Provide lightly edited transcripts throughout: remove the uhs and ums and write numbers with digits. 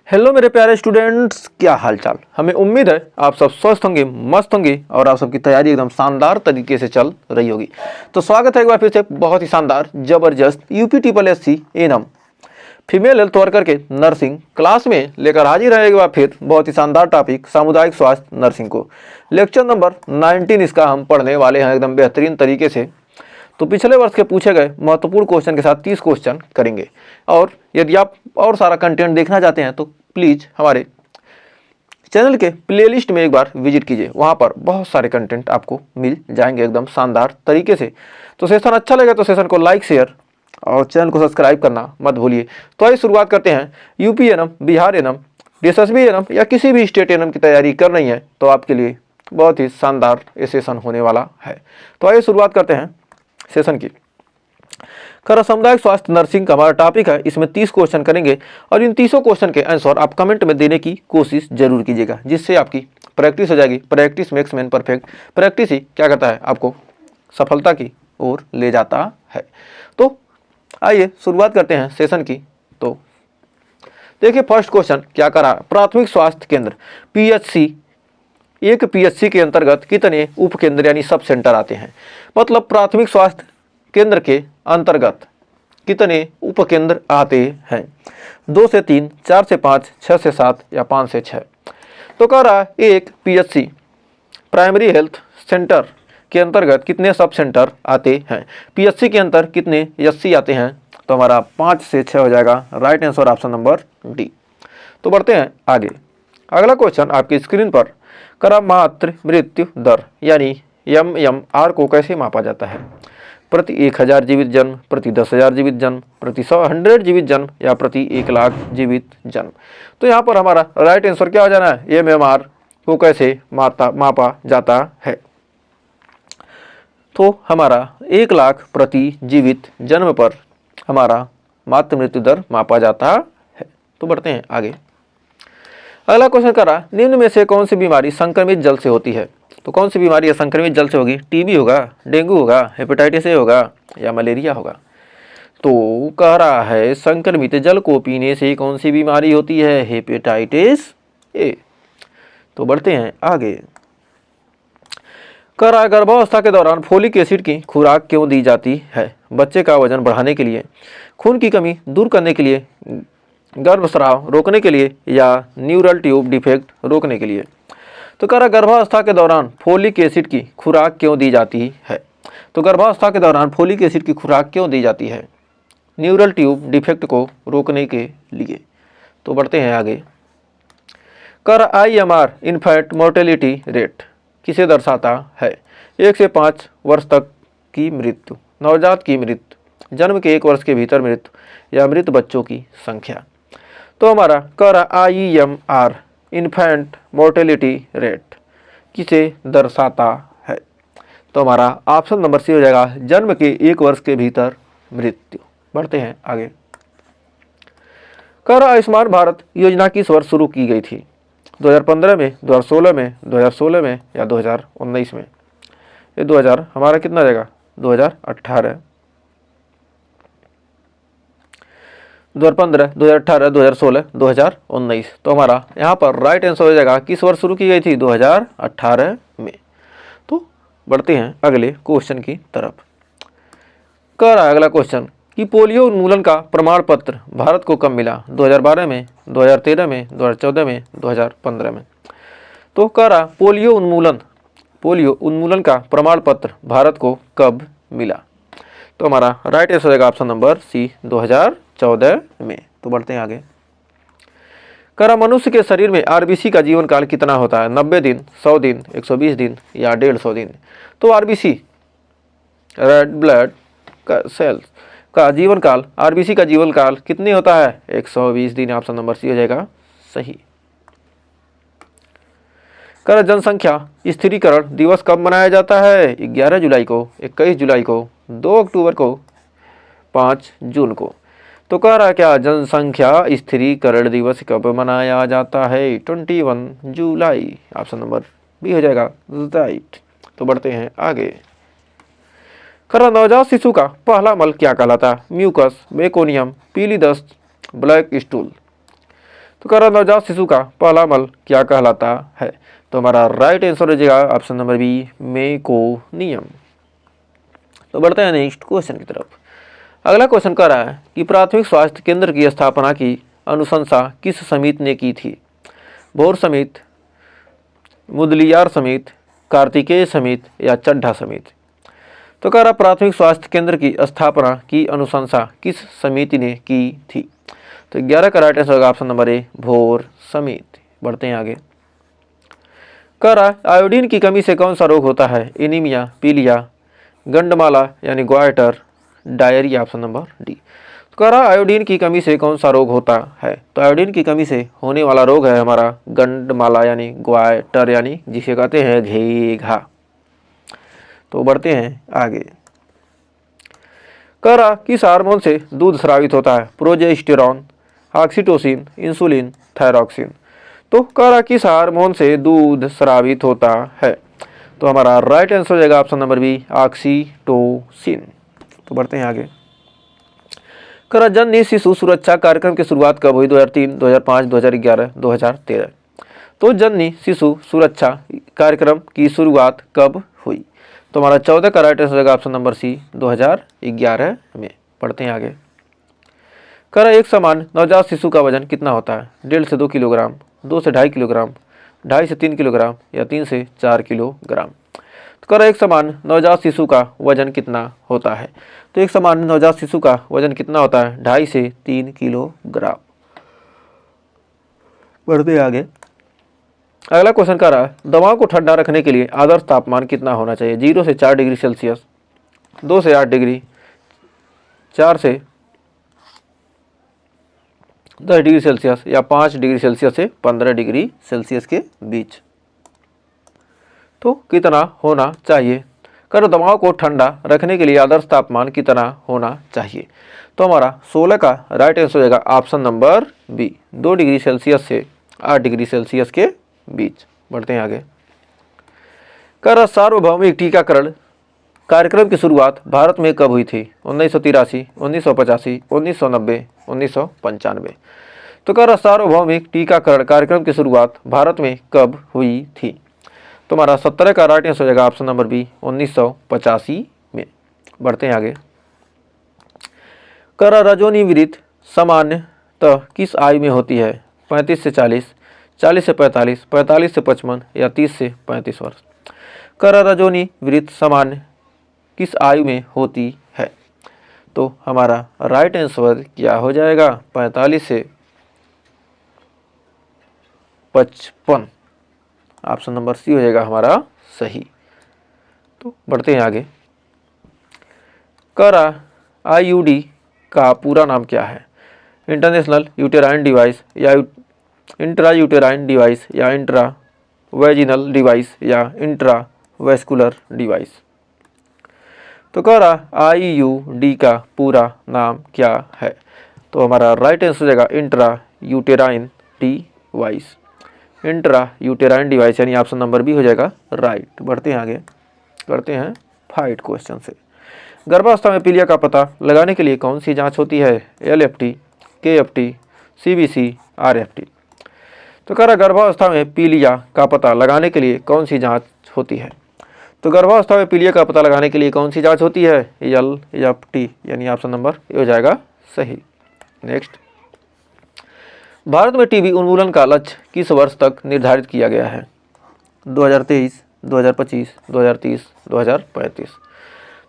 Hello मेरे प्यारे students, क्या हाल चाल। हमें उम्मीद है आप सब स्वस्थ होंगे, मस्त होंगे और आप सबकी तैयारी एकदम शानदार तरीके से चल रही होगी। तो स्वागत है एक बार फिर से बहुत ही शानदार जबरदस्त UPSSC annum female health worker के नर्सिंग क्लास में लेकर हाजिर है एक बार फिर बहुत ही शानदार टॉपिक सामुदायिक स्वास्थ्य नर्सिंग को। लेक्चर नंबर 19 इसका हम पढ़ने वाले हैं एकदम बेहतरीन तरीके से। तो पिछले वर्ष के पूछे गए महत्वपूर्ण क्वेश्चन के साथ 30 क्वेश्चन करेंगे। और यदि आप और सारा कंटेंट देखना चाहते हैं तो प्लीज़ हमारे चैनल के प्लेलिस्ट में एक बार विजिट कीजिए, वहाँ पर बहुत सारे कंटेंट आपको मिल जाएंगे एकदम शानदार तरीके से। तो सेशन अच्छा लगे तो सेशन को लाइक शेयर और चैनल को सब्सक्राइब करना मत भूलिए। तो आइए शुरुआत करते हैं। UP annum, Bihar annum, DSSB annum या किसी भी स्टेट एनम की तैयारी कर रही है तो आपके लिए बहुत ही शानदार ये सेशन होने वाला है। तो आइए शुरुआत करते हैं सेशन की। सामुदायिक स्वास्थ्य नर्सिंग का हमारा टॉपिक है। इसमें 30 क्वेश्चन करेंगे और इन 30 क्वेश्चन के आंसर आप कमेंट में देने की कोशिश जरूर कीजिएगा, जिससे आपकी प्रैक्टिस हो जाएगी। Practice makes man perfect. Practice ही क्या करता है, आपको सफलता की ओर ले जाता है। तो आइए शुरुआत करते हैं सेशन की। तो देखिए फर्स्ट क्वेश्चन क्या करा, प्राथमिक स्वास्थ्य केंद्र PHC, एक PHC के अंतर्गत कितने उप केंद्र यानी सब सेंटर आते हैं। मतलब प्राथमिक स्वास्थ्य केंद्र के अंतर्गत कितने उप केंद्र आते हैं। 2 से 3, 4 से 5, 6 से 7 या 5 से 6। तो कह रहा है एक PHC प्राइमरी हेल्थ सेंटर के अंतर्गत कितने सब सेंटर आते हैं। PHC के अंतर कितने SC आते हैं, तो हमारा 5 से 6 हो जाएगा। Right answer option number D. तो बढ़ते हैं आगे। अगला क्वेश्चन आपकी स्क्रीन पर करा, मातृ मृत्यु दर यानी MMR को कैसे मापा जाता है। प्रति 1000 जीवित जन्म, प्रति 10,000 जीवित जन्म, प्रति 100 जीवित जन्म या प्रति 1,00,000 जीवित जन्म। तो यहाँ पर हमारा राइट आंसर क्या हो जाना है, MMR को कैसे मापा जाता है। तो हमारा 1,00,000 प्रति जीवित जन्म पर हमारा मातृ मृत्यु दर मापा जाता है। तो बढ़ते हैं आगे। अगला क्वेश्चन करा, निम्न में से कौन सी बीमारी संक्रमित जल से होती है। तो कौन सी बीमारी संक्रमित जल से होगी। TB होगा, डेंगू होगा, हेपेटाइटिस A होगा या मलेरिया होगा। तो कह रहा है संक्रमित जल को पीने से कौन सी बीमारी होती है, हेपेटाइटिस A। तो बढ़ते हैं आगे। कह रहा है गर्भावस्था के दौरान फोलिक एसिड की खुराक क्यों दी जाती है। बच्चे का वजन बढ़ाने के लिए, खून की कमी दूर करने के लिए, गर्भस्राव रोकने के लिए या न्यूरल ट्यूब डिफेक्ट रोकने के लिए। तो कह रहा गर्भावस्था के दौरान फोलिक एसिड की खुराक क्यों दी जाती है। तो गर्भावस्था के दौरान फोलिक एसिड की खुराक क्यों दी जाती है, न्यूरल ट्यूब डिफेक्ट को रोकने के लिए। तो बढ़ते हैं आगे। कह रहा IMR इन्फेंट मोर्टेलिटी रेट किसे दर्शाता है। 1 से 5 वर्ष तक की मृत्यु, नवजात की मृत्यु, जन्म के 1 वर्ष के भीतर मृत्यु या मृत बच्चों की संख्या। तो हमारा कह रहा IMR इन्फेंट मोर्टेलिटी रेट किसे दर्शाता है। तो हमारा ऑप्शन नंबर सी हो जाएगा, जन्म के 1 वर्ष के भीतर मृत्यु। बढ़ते हैं आगे। कह रहा आयुष्मान भारत योजना किस वर्ष शुरू की गई थी। 2015 में, 2016 में, 2016 में या 2019 में। ये 2000 हमारा कितना जाएगा, 2018, 2015, 2018, 2016, 2019। तो हमारा यहाँ पर राइट आंसर हो जाएगा किस वर्ष शुरू की गई थी, 2018 में। तो बढ़ते हैं अगले क्वेश्चन की तरफ। कह रहा है अगला क्वेश्चन कि पोलियो उन्मूलन का प्रमाण पत्र भारत को कब मिला। 2012 में, 2013 में, 2014 में, 2015 में। तो कह रहा पोलियो उन्मूलन का प्रमाण पत्र भारत को कब मिला। तो हमारा राइट आंसर हो जाएगा ऑप्शन नंबर सी, 2014 में। तो बढ़ते हैं आगे। करा मनुष्य के शरीर में RBC का जीवन काल कितना होता है, 90 दिन, 100 दिन, 120 दिन या 150 दिन। तो RBC रेड ब्लड सेल्स का जीवन काल, RBC का जीवन काल कितने होता है, 120 दिन। ऑप्शन नंबर सी हो जाएगा सही। कर जनसंख्या स्थिरीकरण दिवस कब मनाया जाता है, 11 जुलाई को, 21 जुलाई को, 2 अक्टूबर को, 5 जून को। तो कह रहा क्या जनसंख्या स्थिरीकरण दिवस कब मनाया जाता है, 21 जुलाई। ऑप्शन नंबर बी हो जाएगा राइट। तो बढ़ते हैं आगे। कर नवजात शिशु का पहला मल क्या कहलाता है, म्यूकस, मेकोनियम, पीली दस्त, ब्लैक स्टूल। तो कह रहा नवजात शिशु का पहला मल क्या कहलाता है? तो हमारा राइट आंसर हो जाएगा ऑप्शन नंबर बी, मेकोनियम। तो बढ़ते हैं नेक्स्ट क्वेश्चन की तरफ। अगला क्वेश्चन कह रहा है कि प्राथमिक स्वास्थ्य केंद्र की स्थापना की अनुशंसा किस समिति ने की थी? भोर समिति, मुदलियार समिति, कार्तिकेय समिति या चड्ढा समिति? तो कह रहा प्राथमिक स्वास्थ्य केंद्र की स्थापना की अनुशंसा किस समिति ने की थी? तो 11 का राइट आंसर होगा ऑप्शन नंबर ए, भोर समिति। बढ़ते हैं आगे। कह रहा आयोडीन की कमी से कौन सा रोग होता है? एनीमिया, पीलिया, गंडमाला यानी goitre, diarrhoea, option number D. तो कह रहा आयोडीन की कमी से कौन सा रोग होता है? तो आयोडीन की कमी से होने वाला रोग है हमारा गंडमाला यानी ग्वाइटर यानी जिसे कहते हैं घेघा। तो बढ़ते हैं आगे। कह रहा किस हार्मोन से दूध स्रावित होता है? Progesterone, oxytocin, insulin, thyroxine? तो कह रहा किस हार्मोन से दूध स्रावित होता है? तो हमारा राइट आंसर हो जाएगा ऑप्शन नंबर बी, ऑक्सीटोसिन। तो बढ़ते हैं आगे। कह रहा जननी शिशु सुरक्षा कार्यक्रम की शुरुआत कब हुई? 2003, 2005, 2011, 2013? तो जननी शिशु सुरक्षा कार्यक्रम की शुरुआत कब हुई? तो हमारा 14 का राइट आंसर होगा ऑप्शन नंबर सी, 2011 में। पढ़ते हैं आगे। कह रहा एक सामान्य नवजात शिशु का वजन कितना होता है? 1.5 से 2 किलोग्राम, 2 से 2.5 किलोग्राम, 2.5 से 3 किलोग्राम या 3 से 4 किलोग्राम? तो कह रहा एक सामान्य नवजात शिशु का वजन कितना होता है? तो एक सामान्य नवजात शिशु का वजन कितना होता है? 2.5 से 3 किलोग्राम। बढ़ते हैं आगे। अगला क्वेश्चन कह रहा है दवाओं को ठंडा रखने के लिए आदर्श तापमान कितना होना चाहिए? 0 से 4 डिग्री सेल्सियस, 2 से 8 डिग्री, 4 से 10 डिग्री सेल्सियस या 5 डिग्री सेल्सियस से 15 डिग्री सेल्सियस के बीच? तो कितना होना चाहिए? कर दवाओं को ठंडा रखने के लिए आदर्श तापमान कितना होना चाहिए? तो हमारा 16 का राइट आंसर हो जाएगा option number B, 2 degree Celsius से 8 डिग्री सेल्सियस के बीच। बढ़ते हैं आगे। कर सार्वभौमिक टीकाकरण कार्यक्रम की शुरुआत भारत में कब हुई थी? 1983, 1985, 1990, 1995? तो कह रहा सार्वभौमिक टीकाकरण कार्यक्रम की शुरुआत भारत में कब हुई थी? तो हमारा 17 का राइट आंसर हो जाएगा ऑप्शन नंबर बी, 1985 में। बढ़ते हैं आगे। कह रहा रजोनिवृत्ति सामान्यतः किस आयु में होती है? 35 से 40, 40 से 45, 45 से 55 या 30 से 35 वर्ष? कह रहा रजोनिवृत्ति सामान्य किस आयु में होती है? तो हमारा राइट आंसर क्या हो जाएगा? 45 से 55, ऑप्शन नंबर सी हो जाएगा हमारा सही। तो बढ़ते हैं आगे। कह रहा आईयूडी का पूरा नाम क्या है? इंटरनेशनल यूटेराइन डिवाइस या इंट्रा यूटेराइन डिवाइस या इंट्रा वेजिनल डिवाइस या इंट्रा वेस्कुलर डिवाइस? तो कह रहा आईयूडी का पूरा नाम क्या है? तो हमारा राइट आंसर हो जाएगा intra uterine device, intra uterine device यानी ऑप्शन नंबर बी हो जाएगा राइट। बढ़ते हैं आगे, करते हैं फाइट क्वेश्चन से। गर्भावस्था में पीलिया का पता लगाने के लिए कौन सी जांच होती है? LFT, KFT, CBC, RFT? तो कह रहा गर्भावस्था में पीलिया का पता लगाने के लिए कौन सी जांच होती है? तो गर्भावस्था में पीलिया का पता लगाने के लिए कौन सी जांच होती है? LFT यानी ऑप्शन नंबर ए हो जाएगा सही। नेक्स्ट, भारत में टीबी उन्मूलन का लक्ष्य किस वर्ष तक निर्धारित किया गया है? 2023, 2025, 2030, 2035?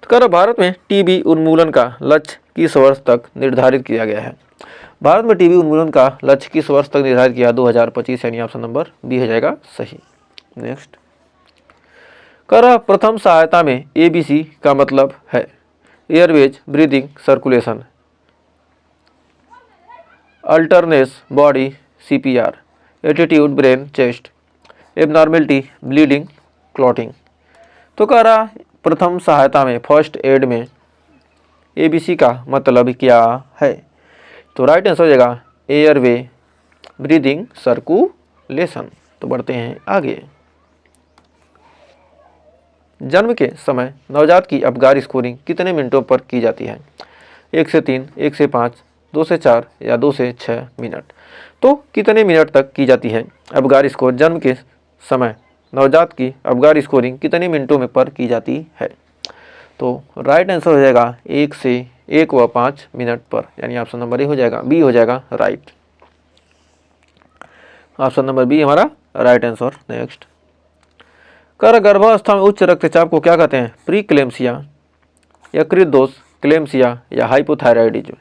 तो कह रहा भारत में टीबी उन्मूलन का लक्ष्य किस वर्ष तक निर्धारित किया गया है? भारत में टीबी उन्मूलन का लक्ष्य किस वर्ष तक निर्धारित किया? 2025 यानी ऑप्शन नंबर बी हो जाएगा सही। नेक्स्ट, कह रहा प्रथम सहायता में ABC का मतलब है airways, breathing, circulation, alertness, body, CPR, attitude, brain, chest, abnormality, bleeding, clotting? तो कह रहा प्रथम सहायता में फर्स्ट एड में ABC का मतलब क्या है? तो राइट आंसर हो जाएगा एयरवे, ब्रीदिंग, सर्कुलेशन। तो बढ़ते हैं आगे। जन्म के समय नवजात की अपगार स्कोरिंग कितने मिनटों पर की जाती है? 1 से 3, 1 से 5, 2 से 4 या 2 से 6 मिनट? तो कितने मिनट तक की जाती है? अबगार स्कोर जन्म के समय नवजात की अबगार स्कोरिंग कितने मिनटों में पर की जाती है? तो राइट आंसर हो जाएगा 1 से 1 व 5 मिनट पर, यानी ऑप्शन नंबर ए हो जाएगा, बी हो जाएगा राइट। ऑप्शन नंबर बी हमारा राइट आंसर। नेक्स्ट, कर गर्भावस्था में उच्च रक्तचाप को क्या कहते हैं? प्री क्लेम्सिया, यकृत दोष, क्लेम्सिया या हाइपोथायराइडिज्म।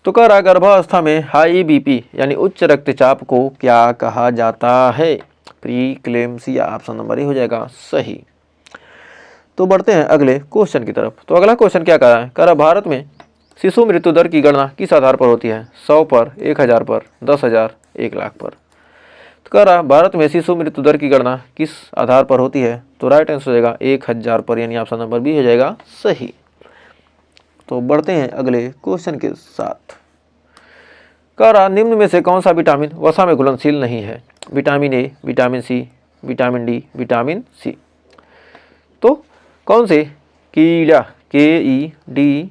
तो कर गर्भावस्था में हाई बीपी यानी उच्च रक्तचाप को क्या कहा जाता है? प्री क्लेम्सिया। ऑप्शन नंबर ए हो जाएगा सही। तो बढ़ते हैं अगले क्वेश्चन की तरफ। तो अगला क्वेश्चन क्या कह रहा है? कह रहा भारत में शिशु मृत्यु दर की गणना किस आधार पर होती है? 100 पर, 1000 पर, 10,000, 1 लाख पर। तो कह रहा भारत में शिशु मृत्यु दर की गणना किस आधार पर होती है? तो राइट आंसर हो जाएगा 1000 पर, यानी ऑप्शन नंबर बी हो जाएगा सही। तो बढ़ते हैं अगले क्वेश्चन के साथ। कह रहा निम्न में से कौन सा विटामिन वसा में घुलनशील नहीं है? Vitamin A, vitamin C, vitamin D, vitamin C. तो कौन से? कीड़ा, KEDA,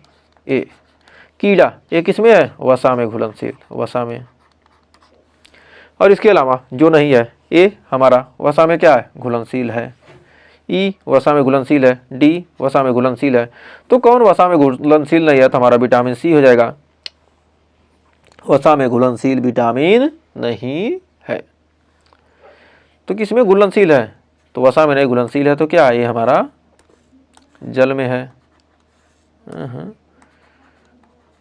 कीड़ा ये किसमें है? वसा में घुलनशील, वसा में। और इसके अलावा जो नहीं है, ए हमारा वसा में क्या है? घुलनशील है, ई वसा में घुलनशील है, डी वसा में घुलनशील है। तो कौन वसा में घुलनशील नहीं है? तो हमारा विटामिन सी हो जाएगा, वसा में घुलनशील विटामिन नहीं है। तो किसमें घुलनशील है? तो वसा में नहीं घुलनशील है, तो क्या है? ये हमारा जल में है,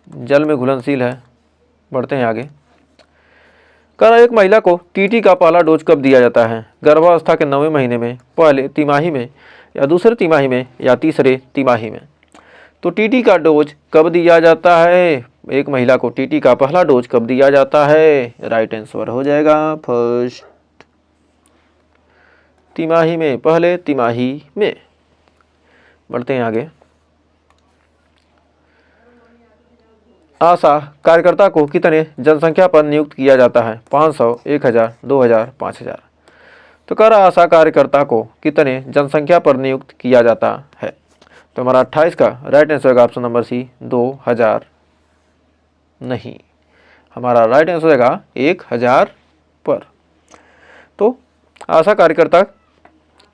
जल में घुलनशील है। बढ़ते हैं आगे। कह एक महिला को टीटी का पहला डोज कब दिया जाता है? गर्भावस्था के 9वें महीने में, पहले तिमाही में, या दूसरे तिमाही में, या तीसरे तिमाही में। तो टीटी का डोज कब दिया जाता है? एक महिला को टीटी का पहला डोज कब दिया जाता है? राइट आंसर हो जाएगा फर्स्ट तिमाही में, पहले तिमाही में। बढ़ते हैं आगे। आशा कार्यकर्ता को कितने जनसंख्या पर नियुक्त किया जाता है? 500, 1000, 2000, 5000। तो कह रहा आशा कार्यकर्ता को कितने जनसंख्या पर नियुक्त किया जाता है? तो हमारा 28 का राइट आंसर होगा ऑप्शन नंबर सी, 2000 नहीं, हमारा राइट आंसर होगा 1000 पर। तो आशा कार्यकर्ता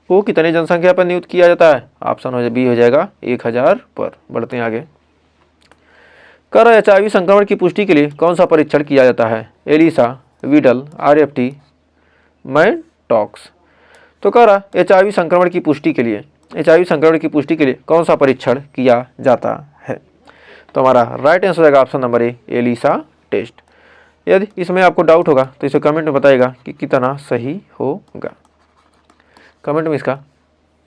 को कितने जनसंख्या पर नियुक्त किया जाता है? ऑप्शन बी हो जाएगा 1000 पर। बढ़ते हैं आगे। कर HIV संक्रमण की पुष्टि के लिए कौन सा परीक्षण किया जाता है? ELISA, Widal, RFT, Mantoux. तो कह रहा HIV संक्रमण की पुष्टि के लिए, HIV संक्रमण की पुष्टि के लिए कौन सा परीक्षण किया जाता है? तो हमारा राइट आंसर रहेगा option number A, ELISA test. यदि इसमें आपको डाउट होगा तो इसे कमेंट में बताइएगा कि कितना सही होगा। कमेंट में इसका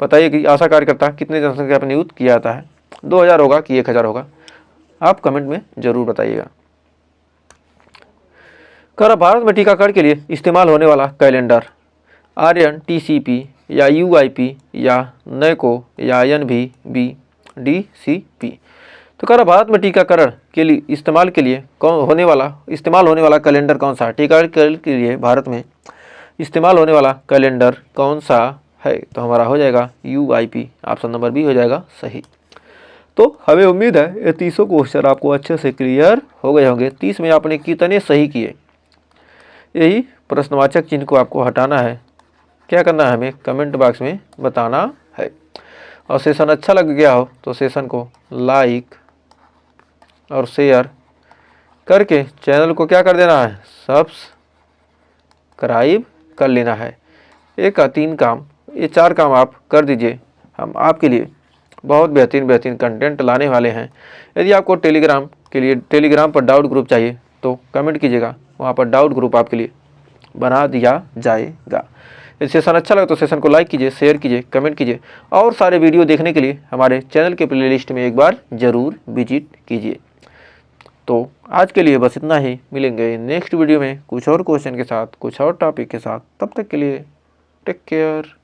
बताइए कि आशा कार्यकर्ता कितने जनसंख्या पर नियुक्त किया जाता है, 2000 होगा कि 1000 होगा, आप कमेंट में जरूर बताइएगा। कर भारत में टीकाकरण के लिए इस्तेमाल होने वाला कैलेंडर आर्यन, TCP या UIP या नैको या NVB, DCP। तो कर भारत में टीकाकरण के लिए इस्तेमाल होने वाला कैलेंडर कौन सा है? टीकाकरण के लिए भारत में इस्तेमाल होने वाला कैलेंडर कौन सा है? तो हमारा हो जाएगा UIP, ऑप्शन नंबर बी हो जाएगा सही। तो हमें उम्मीद है ये 30 क्वेश्चन आपको अच्छे से क्लियर हो गए होंगे। 30 में आपने कितने सही किए, यही प्रश्नवाचक चिन्ह को आपको हटाना है। क्या करना है? हमें कमेंट बॉक्स में बताना है। और सेशन अच्छा लग गया हो तो सेशन को लाइक और शेयर करके चैनल को क्या कर देना है? सब्सक्राइब कर लेना है। एक का 3 काम, ये 4 काम आप कर दीजिए। हम आपके लिए बहुत बेहतरीन कंटेंट लाने वाले हैं। यदि आपको टेलीग्राम पर डाउट ग्रुप चाहिए तो कमेंट कीजिएगा, वहाँ पर डाउट ग्रुप आपके लिए बना दिया जाएगा। यदि सेशन अच्छा लगे तो सेशन को लाइक कीजिए, शेयर कीजिए, कमेंट कीजिए। और सारे वीडियो देखने के लिए हमारे चैनल के प्लेलिस्ट में एक बार ज़रूर विजिट कीजिए। तो आज के लिए बस इतना ही। मिलेंगे नेक्स्ट वीडियो में कुछ और क्वेश्चन के साथ, कुछ और टॉपिक के साथ। तब तक के लिए टेक केयर।